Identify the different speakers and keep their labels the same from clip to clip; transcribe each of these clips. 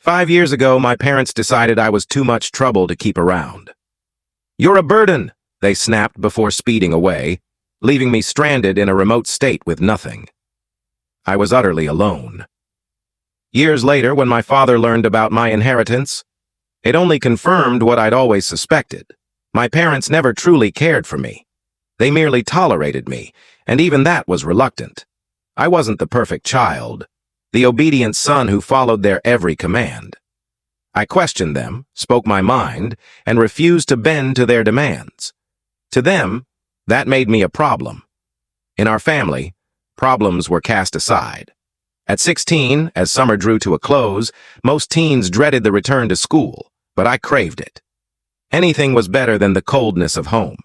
Speaker 1: 5 years ago, my parents decided I was too much trouble to keep around. "You're a burden," they snapped before speeding away, leaving me stranded in a remote state with nothing. I was utterly alone. Years later, when my father learned about my inheritance, it only confirmed what I'd always suspected. My parents never truly cared for me. They merely tolerated me, and even that was reluctant. I wasn't the perfect child, the obedient son who followed their every command. I questioned them, spoke my mind, and refused to bend to their demands. To them, that made me a problem. In our family, problems were cast aside. At 16, as summer drew to a close, most teens dreaded the return to school, but I craved it. Anything was better than the coldness of home.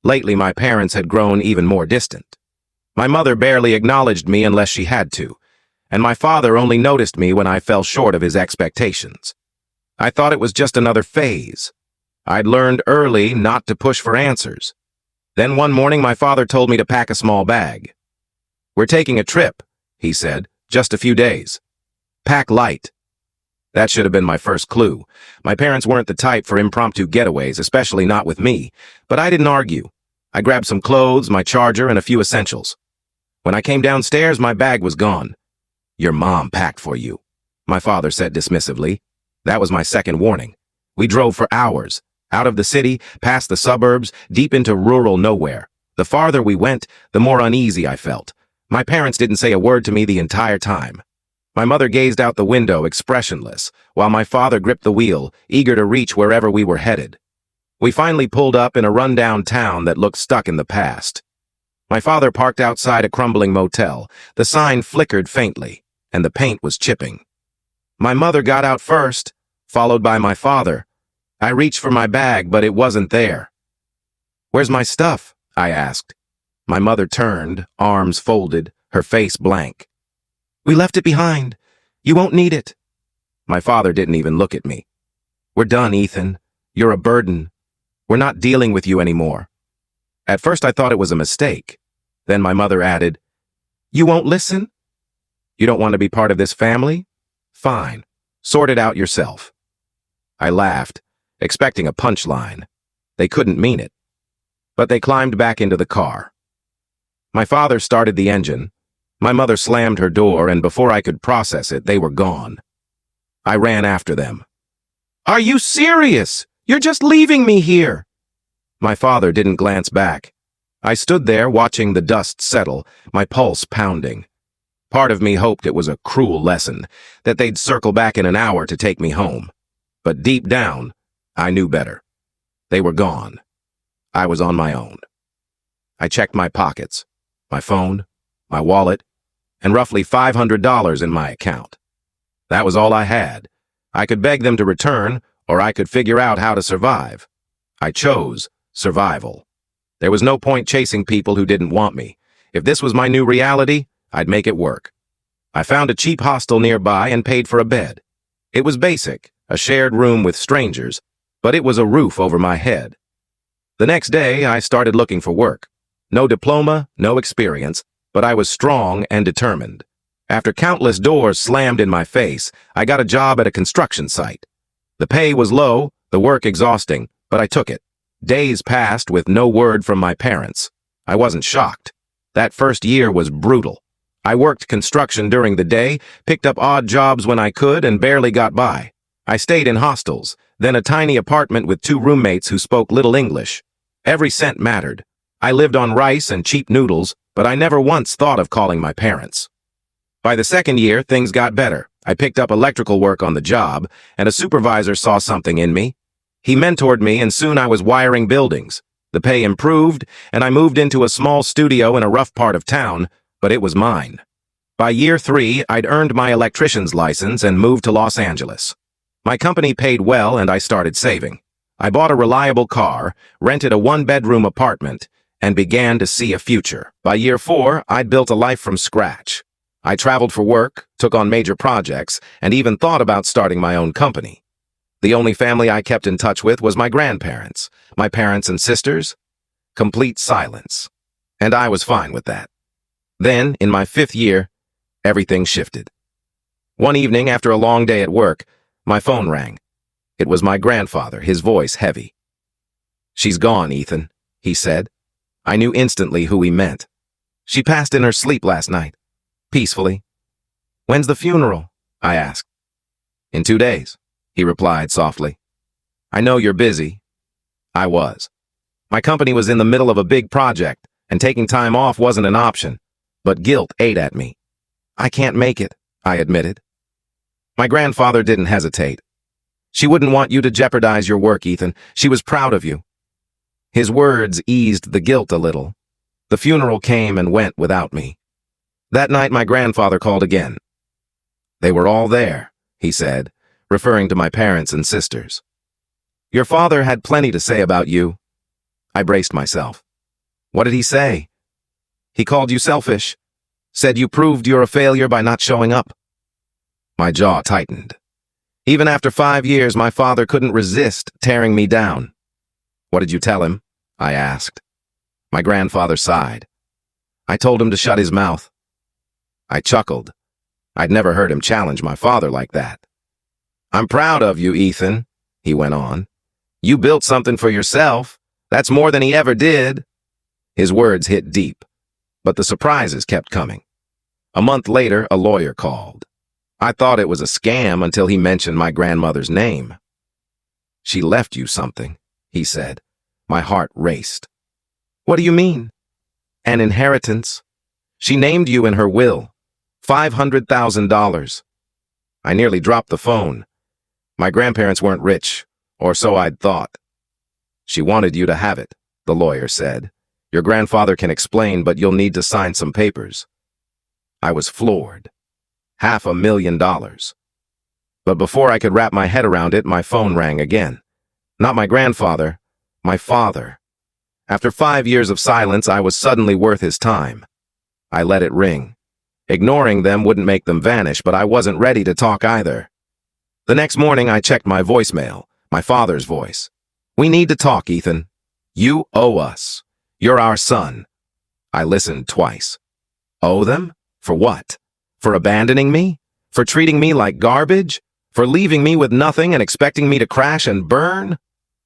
Speaker 1: Lately, my parents had grown even more distant. My mother barely acknowledged me unless she had to, and my father only noticed me when I fell short of his expectations. I thought it was just another phase. I'd learned early not to push for answers. Then one morning, my father told me to pack a small bag. "We're taking a trip," he said, "just a few days. Pack light." That should have been my first clue. My parents weren't the type for impromptu getaways, especially not with me, but I didn't argue. I grabbed some clothes, my charger, and a few essentials. When I came downstairs, my bag was gone. "Your mom packed for you," my father said dismissively. That was my second warning. We drove for hours, out of the city, past the suburbs, deep into rural nowhere. The farther we went, the more uneasy I felt. My parents didn't say a word to me the entire time. My mother gazed out the window, expressionless, while my father gripped the wheel, eager to reach wherever we were headed. We finally pulled up in a rundown town that looked stuck in the past. My father parked outside a crumbling motel. The sign flickered faintly, and the paint was chipping. My mother got out first, followed by my father. I reached for my bag, but it wasn't there. "Where's my stuff?" I asked. My mother turned, arms folded, her face blank. "We left it behind. You won't need it." My father didn't even look at me. "We're done, Ethan. You're a burden. We're not dealing with you anymore." At first I thought it was a mistake. Then my mother added, "You won't listen? You don't want to be part of this family? Fine. Sort it out yourself." I laughed, expecting a punchline. They couldn't mean it. But they climbed back into the car. My father started the engine. My mother slammed her door, and before I could process it, they were gone. I ran after them. "Are you serious? You're just leaving me here." My father didn't glance back. I stood there watching the dust settle, my pulse pounding. Part of me hoped it was a cruel lesson, that they'd circle back in an hour to take me home. But deep down, I knew better. They were gone. I was on my own. I checked my pockets, my phone, my wallet, and roughly $500 in my account. That was all I had. I could beg them to return, or I could figure out how to survive. I chose survival. There was no point chasing people who didn't want me. If this was my new reality, I'd make it work. I found a cheap hostel nearby and paid for a bed. It was basic, a shared room with strangers, but it was a roof over my head. The next day, I started looking for work. No diploma, no experience, but I was strong and determined. After countless doors slammed in my face, I got a job at a construction site. The pay was low, the work exhausting, but I took it. Days passed with no word from my parents. I wasn't shocked. That first year was brutal. I worked construction during the day, picked up odd jobs when I could, and barely got by. I stayed in hostels, then a tiny apartment with 2 roommates who spoke little English. Every cent mattered. I lived on rice and cheap noodles, but I never once thought of calling my parents. By the second year, things got better. I picked up electrical work on the job, and a supervisor saw something in me. He mentored me, and soon I was wiring buildings. The pay improved, and I moved into a small studio in a rough part of town, but it was mine. By year 3, I'd earned my electrician's license and moved to Los Angeles. My company paid well, and I started saving. I bought a reliable car, rented a 1-bedroom apartment, and began to see a future. By year 4, I'd built a life from scratch. I traveled for work, took on major projects, and even thought about starting my own company. The only family I kept in touch with was my grandparents, my parents and sisters. Complete silence. And I was fine with that. Then, in my 5th year, everything shifted. One evening, after a long day at work, my phone rang. It was my grandfather, his voice heavy. "She's gone, Ethan," he said. I knew instantly who he meant. "She passed in her sleep last night. Peacefully." "When's the funeral?" I asked. "In 2 days," he replied softly. "I know you're busy." I was. My company was in the middle of a big project, and taking time off wasn't an option. But guilt ate at me. "I can't make it," I admitted. My grandfather didn't hesitate. "She wouldn't want you to jeopardize your work, Ethan. She was proud of you." His words eased the guilt a little. The funeral came and went without me. That night my grandfather called again. "They were all there," he said, referring to my parents and sisters. "Your father had plenty to say about you." I braced myself. "What did he say?" "He called you selfish. Said you proved you're a failure by not showing up." My jaw tightened. Even after 5 years, my father couldn't resist tearing me down. "What did you tell him?" I asked. My grandfather sighed. "I told him to shut his mouth." I chuckled. I'd never heard him challenge my father like that. "I'm proud of you, Ethan," he went on. "You built something for yourself. That's more than he ever did." His words hit deep, but the surprises kept coming. A month later, a lawyer called. I thought it was a scam until he mentioned my grandmother's name. "She left you something," he said. My heart raced. "What do you mean?" "An inheritance. She named you in her will. $500,000. I nearly dropped the phone. My grandparents weren't rich, or so I'd thought. "She wanted you to have it," the lawyer said. "Your grandfather can explain, but you'll need to sign some papers." I was floored. $500,000. But before I could wrap my head around it, my phone rang again. Not my grandfather, my father. After 5 years of silence, I was suddenly worth his time. I let it ring. Ignoring them wouldn't make them vanish, but I wasn't ready to talk either. The next morning, I checked my voicemail, my father's voice. "We need to talk, Ethan. You owe us. You're our son." I listened twice. Owe them? For what? For abandoning me? For treating me like garbage? For leaving me with nothing and expecting me to crash and burn?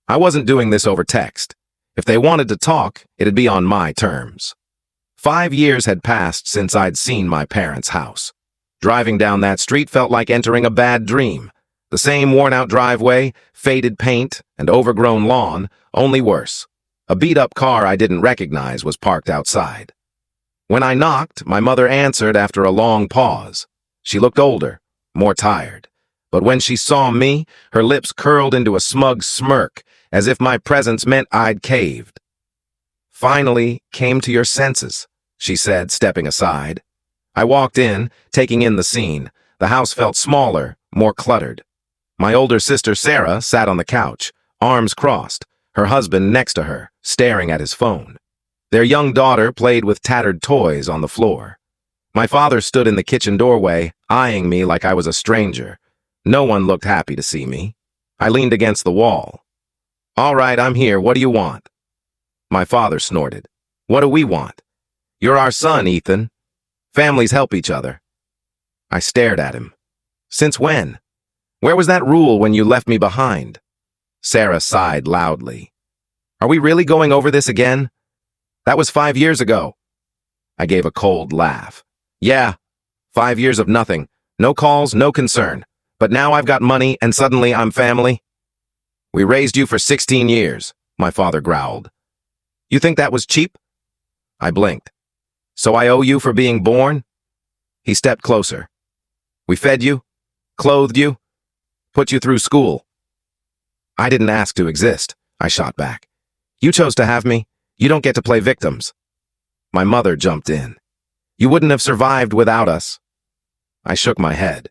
Speaker 1: I wasn't doing this over text. If they wanted to talk, it'd be on my terms. 5 years had passed since I'd seen my parents' house. Driving down that street felt like entering a bad dream. The same worn-out driveway, faded paint, and overgrown lawn, only worse. A beat-up car I didn't recognize was parked outside. When I knocked, my mother answered after a long pause. She looked older, more tired. But when she saw me, her lips curled into a smug smirk, as if my presence meant I'd caved. "Finally came to your senses," she said, stepping aside. I walked in, taking in the scene. The house felt smaller, more cluttered. My older sister, Sarah, sat on the couch, arms crossed, her husband next to her, staring at his phone. Their young daughter played with tattered toys on the floor. My father stood in the kitchen doorway, eyeing me like I was a stranger. No one looked happy to see me. I leaned against the wall. "All right, I'm here. What do you want?" My father snorted. "What do we want? You're our son, Ethan. Families help each other." I stared at him. "Since when? Where was that rule when you left me behind?" Sarah sighed loudly. "Are we really going over this again? That was 5 years ago." I gave a cold laugh. "Yeah, 5 years of nothing. No calls, no concern. But now I've got money and suddenly I'm family." "We raised you for 16 years, my father growled. "You think that was cheap?" I blinked. "So I owe you for being born?" He stepped closer. "We fed you, clothed you, put you through school." "I didn't ask to exist," I shot back. "You chose to have me. You don't get to play victims." My mother jumped in. "You wouldn't have survived without us." I shook my head.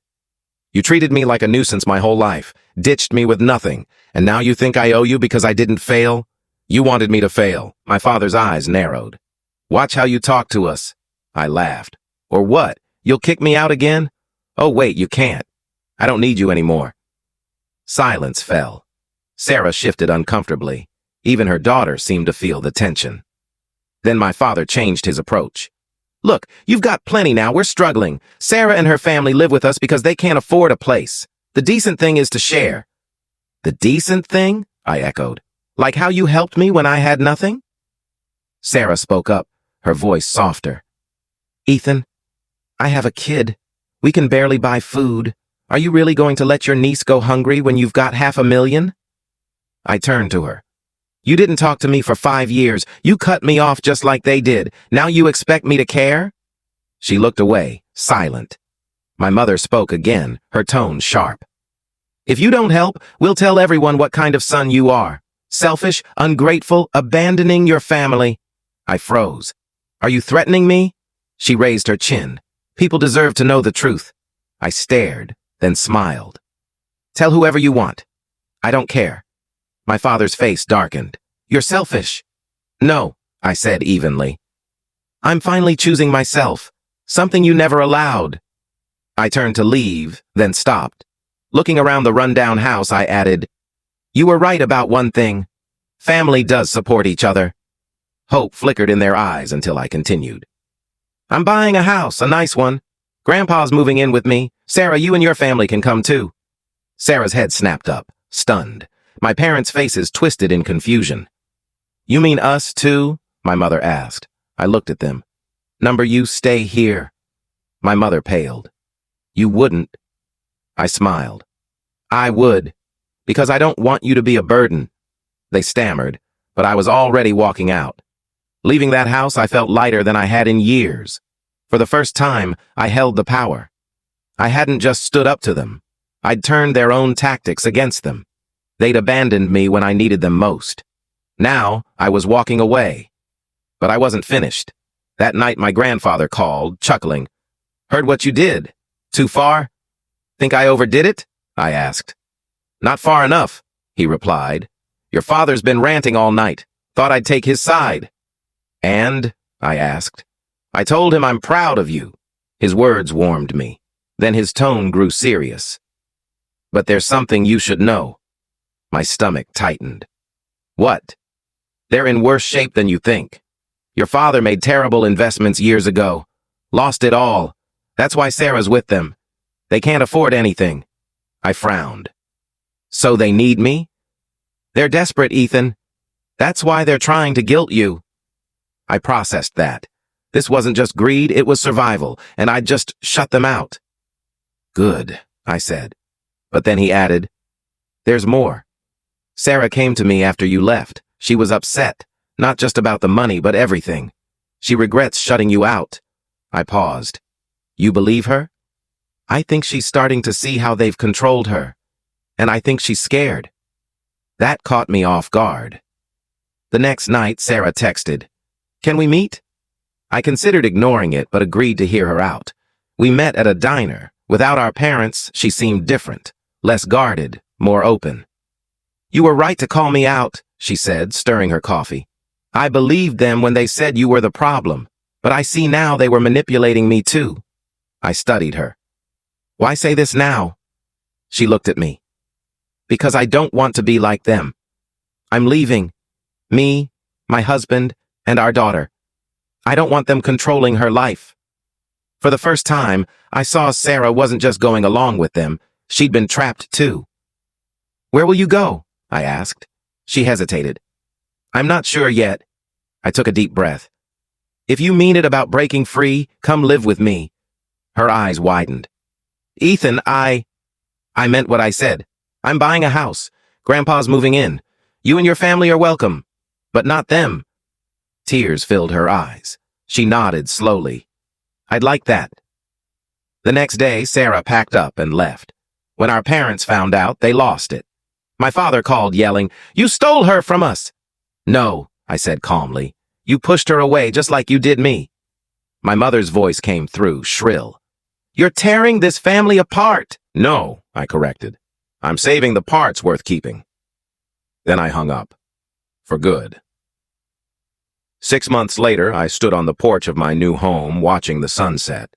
Speaker 1: "You treated me like a nuisance my whole life, ditched me with nothing, and now you think I owe you because I didn't fail? You wanted me to fail." My father's eyes narrowed. "Watch how you talk to us." I laughed. "Or what? You'll kick me out again?" "Oh, wait, you can't. I don't need you anymore." Silence fell. Sarah shifted uncomfortably. Even her daughter seemed to feel the tension. Then my father changed his approach. Look, you've got plenty now. We're struggling. Sarah and her family live with us because they can't afford a place. The decent thing is to share." "The decent thing?" I echoed. "Like how you helped me when I had nothing?" Sarah spoke up, her voice softer. "Ethan, I have a kid. We can barely buy food. Are you really going to let your niece go hungry when you've got $500,000? I turned to her. "You didn't talk to me for 5 years. You cut me off just like they did. Now you expect me to care?" She looked away, silent. My mother spoke again, her tone sharp. "If you don't help, we'll tell everyone what kind of son you are. Selfish, ungrateful, abandoning your family." I froze. "Are you threatening me?" She raised her chin. "People deserve to know the truth." I stared, then smiled. "Tell whoever you want. I don't care." My father's face darkened. "You're selfish." "No," I said evenly. "I'm finally choosing myself, something you never allowed." I turned to leave, then stopped. Looking around the rundown house, I added, "You were right about one thing. Family does support each other." Hope flickered in their eyes until I continued. "I'm buying a house, a nice one. Grandpa's moving in with me. Sarah, you and your family can come too." Sarah's head snapped up, stunned. My parents' faces twisted in confusion. "You mean us too?" my mother asked. I looked at them. "Number, you stay here." My mother paled. "You wouldn't." I smiled. "I would, because I don't want you to be a burden." They stammered, but I was already walking out. Leaving that house, I felt lighter than I had in years. For the first time, I held the power. I hadn't just stood up to them. I'd turned their own tactics against them. They'd abandoned me when I needed them most. Now, I was walking away. But I wasn't finished. That night, my grandfather called, chuckling. "Heard what you did. Too far?" "Think I overdid it?" I asked. "Not far enough," he replied. "Your father's been ranting all night. Thought I'd take his side." "And?" I asked. "I told him I'm proud of you." His words warmed me. Then his tone grew serious. "But there's something you should know." My stomach tightened. "What?" "They're in worse shape than you think. Your father made terrible investments years ago. Lost it all. That's why Sarah's with them. They can't afford anything." I frowned. "So they need me?" "They're desperate, Ethan. That's why they're trying to guilt you." I processed that. This wasn't just greed, it was survival, and I'd just shut them out. "Good," I said. But then he added, "There's more. Sarah came to me after you left. She was upset, not just about the money, but everything. She regrets shutting you out." I paused. "You believe her?" "I think she's starting to see how they've controlled her. And I think she's scared." That caught me off guard. The next night, Sarah texted, "Can we meet?" I considered ignoring it, but agreed to hear her out. We met at a diner. Without our parents, she seemed different, less guarded, more open. "You were right to call me out," she said, stirring her coffee. "I believed them when they said you were the problem, but I see now they were manipulating me too." I studied her. "Why say this now?" She looked at me. "Because I don't want to be like them. I'm leaving. Me, my husband, and our daughter. I don't want them controlling her life." For the first time, I saw Sarah wasn't just going along with them. She'd been trapped too. "Where will you go?" I asked. She hesitated. "I'm not sure yet." I took a deep breath. "If you mean it about breaking free, come live with me." Her eyes widened. "Ethan, I meant what I said. I'm buying a house. Grandpa's moving in. You and your family are welcome. But not them." Tears filled her eyes. She nodded slowly. "I'd like that." The next day, Sarah packed up and left. When our parents found out, they lost it. My father called, yelling, "You stole her from us!" "No," I said calmly. "You pushed her away just like you did me." My mother's voice came through, shrill. "You're tearing this family apart." "No," I corrected. "I'm saving the parts worth keeping." Then I hung up. For good. 6 months later, I stood on the porch of my new home watching the sunset.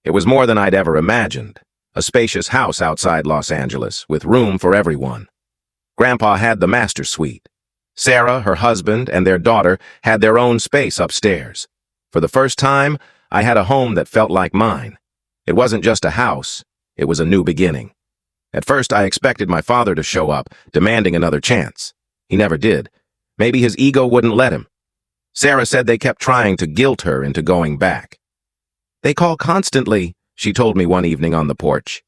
Speaker 1: It was more than I'd ever imagined. A spacious house outside Los Angeles, with room for everyone. Grandpa had the master suite. Sarah, her husband, and their daughter had their own space upstairs. For the first time, I had a home that felt like mine. It wasn't just a house, it was a new beginning. At first, I expected my father to show up, demanding another chance. He never did. Maybe his ego wouldn't let him. Sarah said they kept trying to guilt her into going back. "They call constantly," she told me one evening on the porch.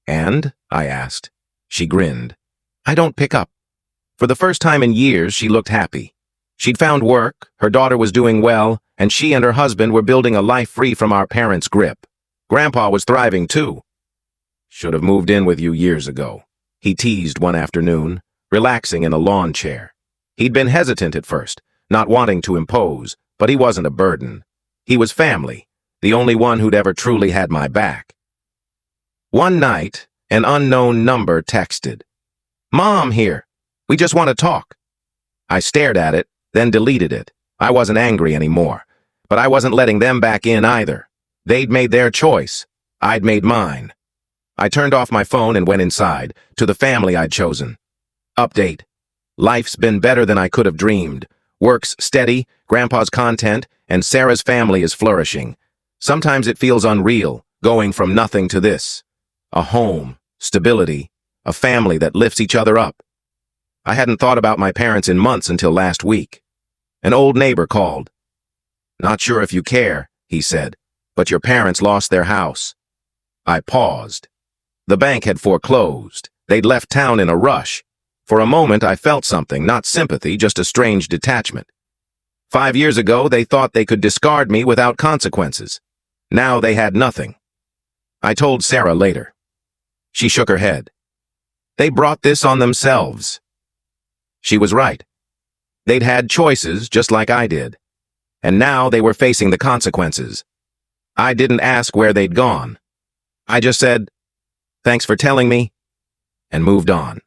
Speaker 1: "And?" I asked. She grinned. "I don't pick up." For the first time in years, she looked happy. She'd found work, her daughter was doing well, and she and her husband were building a life free from our parents' grip. Grandpa was thriving too. "Should have moved in with you years ago," he teased one afternoon, relaxing in a lawn chair. He'd been hesitant at first, not wanting to impose, but he wasn't a burden. He was family, the only one who'd ever truly had my back. One night, an unknown number texted. "Mom here. We just want to talk." I stared at it, then deleted it. I wasn't angry anymore, but I wasn't letting them back in either. They'd made their choice. I'd made mine. I turned off my phone and went inside, to the family I'd chosen. Update. Life's been better than I could have dreamed. Work's steady, Grandpa's content, and Sarah's family is flourishing. Sometimes it feels unreal, going from nothing to this. A home, stability, a family that lifts each other up. I hadn't thought about my parents in months until last week. An old neighbor called. "Not sure if you care," he said, "but your parents lost their house." I paused. The bank had foreclosed. They'd left town in a rush. For a moment, I felt something, not sympathy, just a strange detachment. 5 years ago, they thought they could discard me without consequences. Now they had nothing. I told Sarah later. She shook her head. They brought this on themselves. She was right. They'd had choices just like I did. And now they were facing the consequences. I didn't ask where they'd gone. I just said, "Thanks for telling me," and moved on.